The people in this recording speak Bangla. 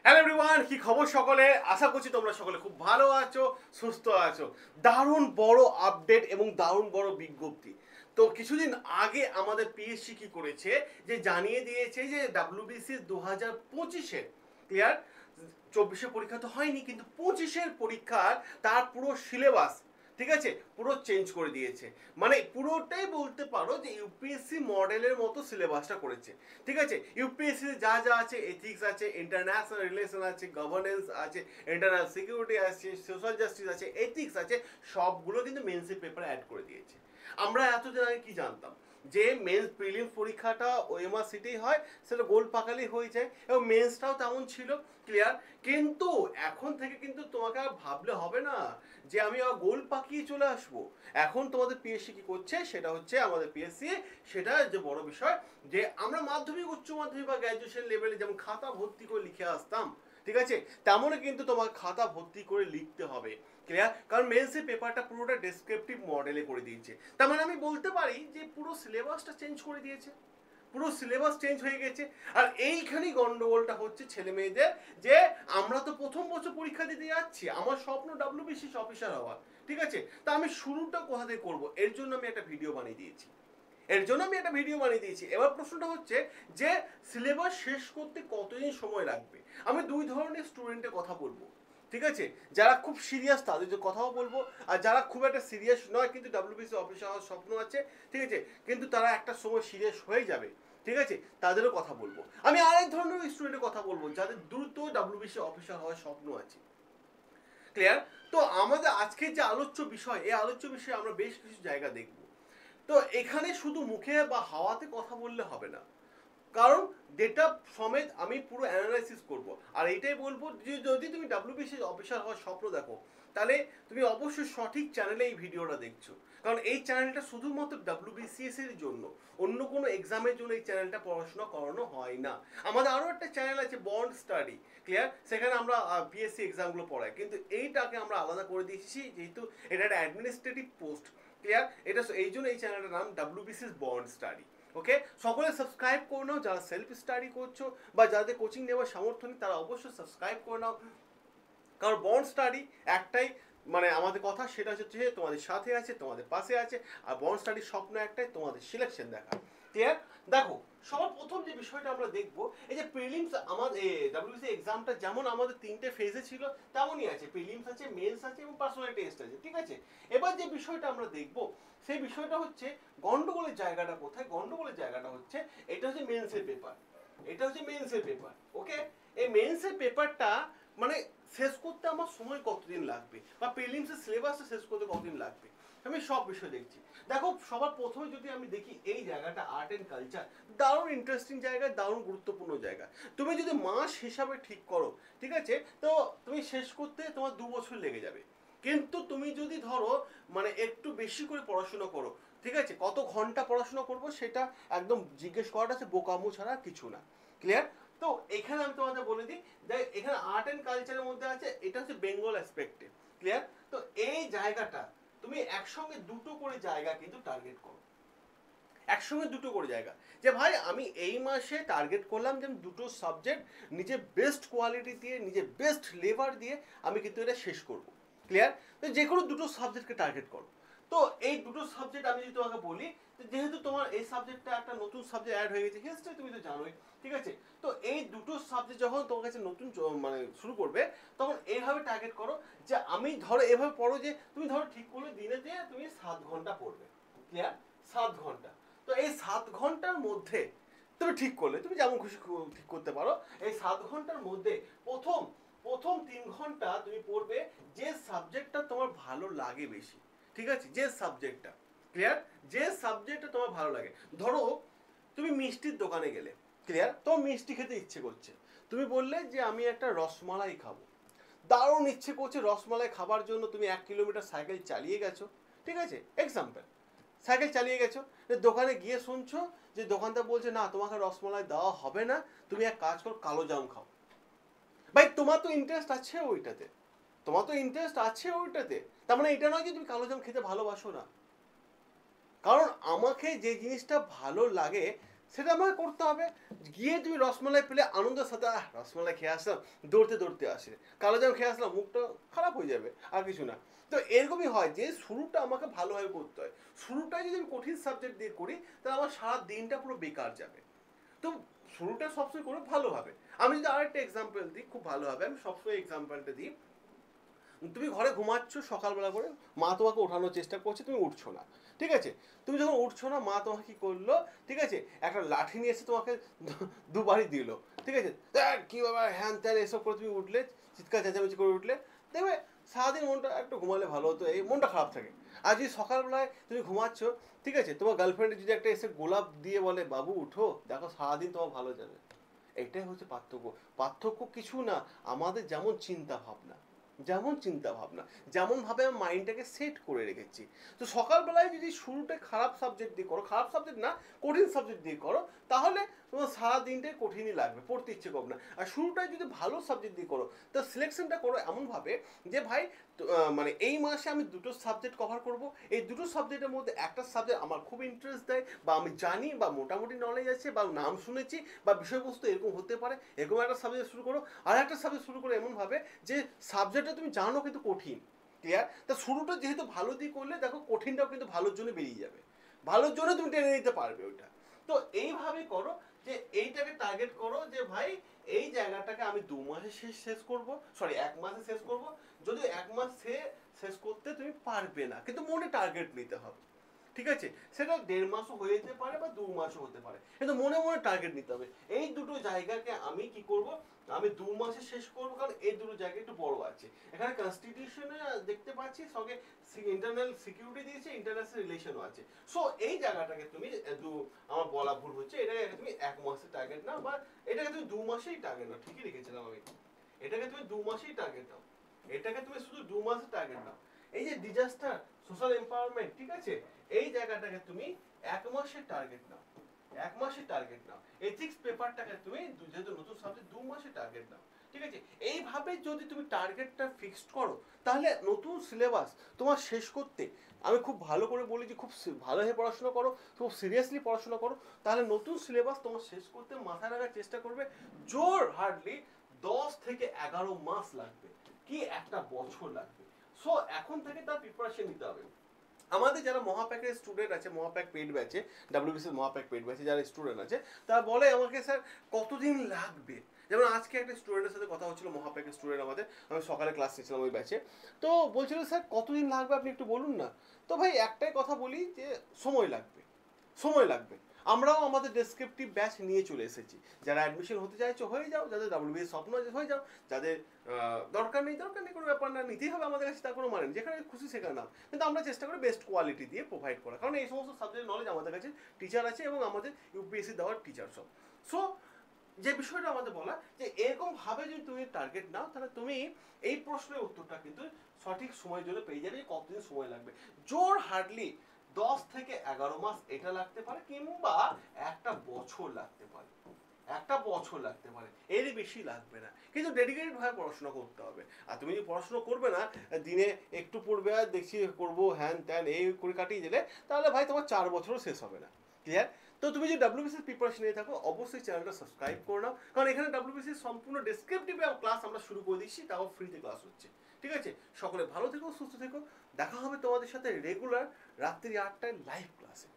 হ্যালো এভরিওয়ান, কি খবর সকলে? আশা করছি তোমরা সকলে খুব ভালো আছো, সুস্থ আছো। দারুণ বড় আপডেট এবং দারুণ বড় বিজ্ঞপ্তি। তো কিছুদিন আগে আমাদের পিএসসি কি করেছে, যে জানিয়ে দিয়েছে যে ডাব্লিউবিসি 2025-এর ক্লিয়ার, 24-এর পরীক্ষা তো হয়নি, কিন্তু 25-এর পরীক্ষার তার পুরো সিলেবাস, ঠিক আছে, পুরো চেঞ্জ করে দিয়েছে। মানে পুরোটাই বলতে পারো যে ইউপিএসসি মডেলের মতো সিলেবাসটা করেছে। ঠিক আছে, ইউপিএসসি যা যা আছে, এথিক্স আছে, ইন্টারন্যাশনাল রিলেশন আছে, গভর্নেন্স আছে, ইন্টারনাল সিকিউরিটি আছে, সোশ্যাল জাস্টিস আছে, এথিক্স আছে, সবগুলো কিন্তু মেন্সের পেপারে অ্যাড করে দিয়েছে। আমরা এতদিন আগে কি জানতাম যে মেন্স প্রিলিমস পরীক্ষাটা ওএমআর সিটেই হয়, সেটা গোল পাকালেই হয়ে যায়, এবং মেন্সটাও তেমন ছিল ক্লিয়ার। কিন্তু এখন থেকে কিন্তু তোমাকে আর ভাবলে হবে না যে আমি গোল পাকিয়ে চলে আসবো। এখন তোমাদের পিএসসি কি করছে, সেটা হচ্ছে আমাদের পিএসসি, সেটা যে বড় বিষয়, যে আমরা মাধ্যমিক উচ্চ মাধ্যমিক বা গ্র্যাজুয়েশন লেভেলে যেমন খাতা ভর্তি করে লিখে আসতাম, ঠিক আছে, তেমনই কিন্তু তোমার খাতা ভর্তি করে লিখতে হবে ক্লিয়ার। কারণ মেন্সের পেপারটা পুরোটা ডেসক্রিপটিভ মডেলে করে দিয়েছে। তার মানে আমি বলতে পারি যে পুরো সিলেবাসটা চেঞ্জ করে দিয়েছে, পুরো সিলেবাস চেঞ্জ হয়ে গেছে। আর এইখানেই গন্ডগোলটা হচ্ছে ছেলে মেয়েদের, যে আমরা তো প্রথম বছর পরীক্ষা দিতে যাচ্ছি, আমার স্বপ্ন ডাব্লিউবিসিএস অফিসার হওয়া, ঠিক আছে, তা আমি শুরুটা কোথা থেকে করবো, এর জন্য আমি একটা ভিডিও বানিয়ে দিয়েছি। এবার প্রশ্নটা হচ্ছে যে সিলেবাস শেষ করতে কতদিন সময় লাগবে। আমি দুই ধরনের স্টুডেন্টের কথা বলবো, ঠিক আছে, যারা খুব সিরিয়াস তাদের কথাও বলবো, আর যারা খুব একটা সিরিয়াস নয় কিন্তু ডাব্লিউবিসি অফিসার হওয়ার স্বপ্ন আছে, ঠিক আছে, কিন্তু তারা একটা সময় সিরিয়াস হয়ে যাবে, ঠিক আছে, তাদেরও কথা বলবো। আমি আরেক ধরনের স্টুডেন্টের কথা বলবো যাদের দ্রুত ডাব্লিউবিসি অফিসার হওয়ার স্বপ্ন আছে ক্লিয়ার। তো আমাদের আজকের যে আলোচ্য বিষয়, এই আলোচ্য বিষয়ে আমরা বেশ কিছু জায়গা দেখব। তো এখানে শুধু মুখে বা হাওয়াতে কথা বললে হবে না, কারণ ডেটা সমেত আমি পুরো অ্যানালাইসিস করব। আর এটাই বলবো যে যদি তুমি ডাব্লিউবিসি অফিসার হওয়ার স্বপ্ন দেখো, তাহলে তুমি অবশ্যই সঠিক চ্যানেলে এই ভিডিওটা দেখছো। কারণ এই চ্যানেলটা শুধুমাত্র ডাব্লিউবিসিএস এর জন্য, অন্য কোনো এক্সামের জন্য এই চ্যানেলটা পড়াশোনা করানো হয় না। আমাদের আরও একটা চ্যানেল আছে বন্ড স্টাডি ক্লিয়ার, সেখানে আমরা পিএসসি এক্সামগুলো পড়াই, কিন্তু এইটাকে আমরা আলাদা করে দিয়েছি যেহেতু এটা একটা অ্যাডমিনিস্ট্রেটিভ পোস্ট ক্লিয়ার। এটা এই জন্য এই চ্যানেলটার নাম ডাব্লিউবিসিএস বন্ড স্টাডি। ওকে, সকলে সাবস্ক্রাইব করে নাও, যারা সেলফ স্টাডি করছো বা যাদের কোচিং নেওয়ার সামর্থ্য নেই তারা অবশ্যই সাবস্ক্রাইব করে নাও। কারণ বন্ড স্টাডি একটাই, মানে আমাদের কথা সেটা হচ্ছে তোমাদের সাথে আছে, তোমাদের পাশে আছে। আর বন্ড স্টাডির স্বপ্ন একটাই, তোমাদের সিলেকশন দেখা ক্লিয়ার। দেখো, সবার প্রথম যে বিষয়টা আমরা দেখবো, এই যে প্রিলিমস, আমাদের ডাব্লিউবিসি এক্সামটা যেমন আমাদের তিনটে ফেজে ছিল তেমনই আছে, প্রিলিমস আছে, মেন্স আছে এবং পার্সোনাল টেস্ট আছে, ঠিক আছে। এবার যে বিষয়টা আমরা দেখবো, সেই বিষয়টা হচ্ছে গন্ডগোলের জায়গাটা কোথায়। গন্ডগোলের জায়গাটা হচ্ছে এটা হচ্ছে মেন্সের পেপার, এটা হচ্ছে মেন্সের পেপার। ওকে, এই মেন্সের পেপারটা মানে শেষ করতে আমার সময় কতদিন লাগবে, বা প্রিলিমসের সিলেবাসটা শেষ করতে কতদিন লাগবে, আমি সব বিষয় দেখছি। দেখো, সবার প্রথমে যদি আমি দেখি এই জায়গাটা আর্ট অ্যান্ড কালচার, দারুণ ইন্টারেস্টিং জায়গা, দারুণ গুরুত্বপূর্ণ জায়গা। তুমি যদি মাস হিসাবে ঠিক করো, ঠিক আছে, তো তুমি শেষ করতে তোমার 2 বছর লেগে যাবে। কিন্তু তুমি যদি ধরো মানে একটু বেশি করে পড়াশোনা করো, ঠিক আছে, কত ঘন্টা পড়াশোনা করবো সেটা একদম জিজ্ঞেস করাটা আছে, বোকামো ছাড়া কিছু না ক্লিয়ার। তো এখানে আমি তোমাদের বলে দিই যে এখানে আর্ট অ্যান্ড কালচারের মধ্যে আছে, এটা হচ্ছে বেঙ্গল অ্যাসপেক্টে ক্লিয়ার। তো এই জায়গাটা তুমি একসঙ্গে দুটো করে জায়গা কিন্তু টার্গেট করো, একসঙ্গে দুটো করে জায়গা, যে ভাই আমি এই মাসে টার্গেট করলাম যে আমি দুটো সাবজেক্ট নিজের বেস্ট কোয়ালিটি দিয়ে, নিজের বেস্ট লেবার দিয়ে আমি কিন্তু এটা শেষ করব ক্লিয়ার। তো যে কোনো দুটো সাবজেক্টকে টার্গেট করো। তো এই দুটো সাবজেক্ট আমি যদি তোমাকে বলি, যেহেতু তোমার এই সাবজেক্টটা একটা নতুন সাবজেক্ট অ্যাড হয়ে গেছে, হিস্ট্রি তুমি তো জানোই, ঠিক আছে। তো এই দুটো সাবজেক্ট যখন তোমার কাছে নতুন মানে শুরু করবে, তখন এইভাবে টার্গেট করো যে আমি ধরো এভাবে পড়ো যে তুমি ধরো ঠিক করলে দিনে দিয়ে তুমি 7 ঘন্টা পড়বে ক্লিয়ার, 7 ঘন্টা। তো এই 7 ঘন্টার মধ্যে তুমি ঠিক করলে, তুমি যেমন খুশি ঠিক করতে পারো, এই 7 ঘন্টার মধ্যে প্রথম প্রথম 3 ঘন্টা তুমি পড়বে যে সাবজেক্টটা তোমার ভালো লাগে বেশি, ঠিক আছে, যে সাবজেক্টটা ক্লিয়ার, যে সাবজেক্টটা তোমার ভালো লাগে। ধরো তুমি মিষ্টির দোকানে গেলে ক্লিয়ার, তোমার মিষ্টি খেতে ইচ্ছে করছে, তুমি বললে যে আমি একটা রসমালাই খাবো, দারুণ ইচ্ছে করছে রসমালাই খাবার জন্য, তুমি 1 কিলোমিটার সাইকেল চালিয়ে গেছো, ঠিক আছে, এক্সাম্পল, সাইকেল চালিয়ে গেছো, দোকানে গিয়ে শুনছো যে দোকানদার বলছে না তোমাকে রসমালাই দেওয়া হবে না, তুমি এক কাজ করো কালো জাম খাও। ভাই তোমার তো ইন্টারেস্ট আছে ওইটাতে, তোমার তো ইন্টারেস্ট আছে ওইটাতে, তার মানে এটা নয় যে তুমি কালো জাম খেতে ভালোবাসো না। কারণ আমাকে যে জিনিসটা ভালো লাগে সেটা আমাকে করতে হবে। গিয়ে তুমি রসমালাই পেলে আনন্দের সাথে রসমালাই খেয়ে আসলাম, দৌড়তে দৌড়তে আসে, কালোজাম খেয়ে আসলাম, মুখটা খারাপ হয়ে যাবে, আর কিছু না। তো এরকমই হয় যে শুরুটা আমাকে ভালোভাবে করতে হয়। শুরুটাই যদি আমি কঠিন সাবজেক্ট দিয়ে করি তাহলে আমার সারা দিনটা পুরো বেকার যাবে। তো শুরুটা সবসময় করে ভালোভাবে। আমি যদি আরেকটা এক্সাম্পল দিই খুব ভালো হবে, আমি সবসময় এক্সাম্পলটা দিই। তুমি ঘরে ঘুমাচ্ছ সকালবেলা করে, মা তোমাকে ওঠানোর চেষ্টা করছে, তুমি উঠছো না, ঠিক আছে? তুমি যখন উঠছো না, মা তোমাকে কি করলো, ঠিক আছে, একটা লাঠি নিয়ে এসে তোমাকে দুবারই দিল, ঠিক আছে? কি ব্যাপার হ্যান ত্যান এসব করে তুমি উঠলে, চিৎকার চেঁচামেচি করে উঠলে, দেখবে সারাদিন মনটা একটু ঘুমালে ভালো হতো, এই মনটা খারাপ থাকে। আর যদি সকালবেলায় তুমি ঘুমাচ্ছ, ঠিক আছে, তোমার গার্লফ্রেন্ড যদি একটা এসে গোলাপ দিয়ে বলে বাবু উঠো, দেখো সারাদিন তোমার ভালো যাবে। এটাই হচ্ছে পার্থক্য। পার্থক্য কিছু না, আমাদের যেমন চিন্তা ভাবনা, যেমন চিন্তা ভাবনা, যেমন ভাবে আমি মাইন্ডটাকে সেট করে রেখেছি। তো সকালবেলায় যদি শুরুটা খারাপ সাবজেক্ট দিয়ে করো, খারাপ সাবজেক্ট না, কঠিন সাবজেক্ট দিয়ে করো, তাহলে তোমার সারা দিনটাই কঠিনই লাগবে, পড়তে ইচ্ছে করবে না। আর শুরুটাই যদি ভালো সাবজেক্ট দিয়ে করো, তো সিলেকশনটা করো এমনভাবে যে ভাই মানে এই মাসে আমি দুটো সাবজেক্ট কভার করব, এই দুটো সাবজেক্টের মধ্যে একটা সাবজেক্ট আমার খুব ইন্টারেস্ট দেয়, বা আমি জানি, বা মোটামুটি নলেজ আছে, বা নাম শুনেছি, বা বিষয়বস্তু এরকম হতে পারে, এরকম একটা সাবজেক্ট শুরু করো। আর একটা সাবজেক্ট শুরু করো এমনভাবে যে সাবজেক্টটা তুমি জানো কিন্তু কঠিন, ক্লিয়ার? তা শুরুটা যেহেতু ভালো দিয়ে করলে, দেখো কঠিনটাও কিন্তু ভালোর জন্য বেরিয়ে যাবে, ভালোর জন্য তুমি টেনে নিতে পারবে ওইটা। তো এইভাবে করো, যে এইটাকে টার্গেট করো যে ভাই এই জায়গাটাকে আমি 2 মাসে শেষ করব, সরি 1 মাসে শেষ করব। যদি 1 মাস শেষ করতে তুমি পারবে না, কিন্তু মনে টার্গেট নিতে হবে, ঠিক আছে? সেটা 1.5 মাসও হয়ে যেতে পারে বা 2 মাসও হতে পারে, কিন্তু মনে মনে টার্গেট নিতে হবে। এই দুটো জায়গাকে আমি কি করব, আমি 2 মাসে শেষ করবো, কারণ এই দুটো জায়গা একটু বড় আছে। এখানে কনস্টিটিউশনে দেখতে পাচ্ছি সঙ্গে ইন্টারনাল সিকিউরিটি দিয়েছে, ইন্টারন্যাশনাল রিলেশনও আছে। সো এই জায়গাটাকে তুমি আমার বলা ভুল হচ্ছে, এটাকে তুমি 1 মাসের টার্গেট নাও, বা এটাকে তুমি 2 মাসেই টার্গেট নাও, ঠিকই রেখেছিলাম আমি। এটাকে তুমি 2 মাসেই টার্গেট নাও, এটাকে তুমি শুধু 2 মাসের টার্গেট নাও। এই যে ডিজাস্টার সোশ্যাল এম্পাওয়ারমেন্ট, ঠিক আছে, এই জায়গাটাকে তুমি 1 মাসের টার্গেট নাও, 1 মাসের টার্গেট নাও। এথিক্স পেপারটাকে তুমি যেহেতু নতুন সাবজেক্ট 2 মাসের টার্গেট নাও, ঠিক আছে? এইভাবে যদি তুমি টার্গেটটা ফিক্সড করো, তাহলে নতুন সিলেবাস তোমার শেষ করতে, আমি খুব ভালো করে বলি যে খুব ভালোভাবে পড়াশোনা করো, খুব সিরিয়াসলি পড়াশোনা করো, তাহলে নতুন সিলেবাস তোমার শেষ করতে মাথায় রাখার চেষ্টা করবে জোর হার্ডলি 10 থেকে 11 মাস লাগবে, কি 1 বছর লাগবে। সো এখন থেকে তার প্রিপারেশন নিতে হবে। আমাদের যারা মহাপ্যাকের স্টুডেন্ট আছে, মহাপ্যাক পেড ব্যাচে, ডাব্লিউবিসির মহাপ্যাক পেড ব্যাচে যারা স্টুডেন্ট আছে, তারা বলে আমাকে স্যার কতদিন লাগবে। যেমন আজকে একটা স্টুডেন্টের সাথে কথা হচ্ছিল, মহাপ্যাকের স্টুডেন্ট আমাদের, আমি সকালে ক্লাস নিয়েছিলাম ওই ব্যাচে। তো বলছিল স্যার কতদিন লাগবে আপনি একটু বলুন না। তো ভাই একটাই কথা বলি যে সময় লাগবে, সময় লাগবে। আমরাও আমাদের ডেসক্রিপটিভ ব্যাচ নিয়ে চলে এসেছি। যারা অ্যাডমিশন হতে চাইছো হয়ে যাও, যাদের ডাব্লিউবিএস স্বপ্ন আছে হয়ে যাও, যাদের দরকার নেই কোনো ব্যাপার না, নিতেই হবে আমাদের কাছে তার কোনো মানে, যেখানে খুশি সেখানে নাও। কিন্তু আমরা চেষ্টা করি বেস্ট কোয়ালিটি দিয়ে প্রোভাইড করা, কারণ এই সমস্ত সাবজেক্ট নলেজ আমাদের কাছে টিচার আছে, এবং আমাদের ইউপিএসসি দেওয়ার টিচার সব। সো যে বিষয়টা আমাদের বলা যে এরকম ভাবে যদি তুমি টার্গেট নাও, তাহলে তুমি এই প্রশ্নের উত্তরটা কিন্তু সঠিক সময়ের জন্য পেয়ে যাবে, কতদিন সময় লাগবে। জোর হার্ডলি 10 থেকে 11 মাস এটা লাগতে পারে, কিংবা 1 বছর লাগতে পারে, 1 বছর লাগতে পারে, এরই বেশি লাগবে না। কিন্তু ডেডিকেটেড ভাবে পড়াশোনা করতে হবে। আর তুমি যদি পড়াশোনা করবে না, দিনে একটু পড়বে আর দেখছি করবো হ্যান ত্যান এই করে কাটিয়ে দিলে, তাহলে ভাই তোমার 4 বছরও শেষ হবে না, ক্লিয়ার? তো তুমি যদি ডাব্লিউবিসির প্রিপারেশন নিয়ে থাকো, অবশ্যই চ্যানেলটা সাবস্ক্রাইব করে নাও, কারণ এখানে ডাব্লিউবিসির সম্পূর্ণ ডেসক্রিপটিভ ক্লাস আমরা শুরু করে দিচ্ছি, তাও ফ্রিতে ক্লাস হচ্ছে, ঠিক আছে? সকলে ভালো থেকো, সুস্থ থেকো, দেখা হবে তোমাদের সাথে রেগুলার রাত্রি 8টায় লাইভ ক্লাসে।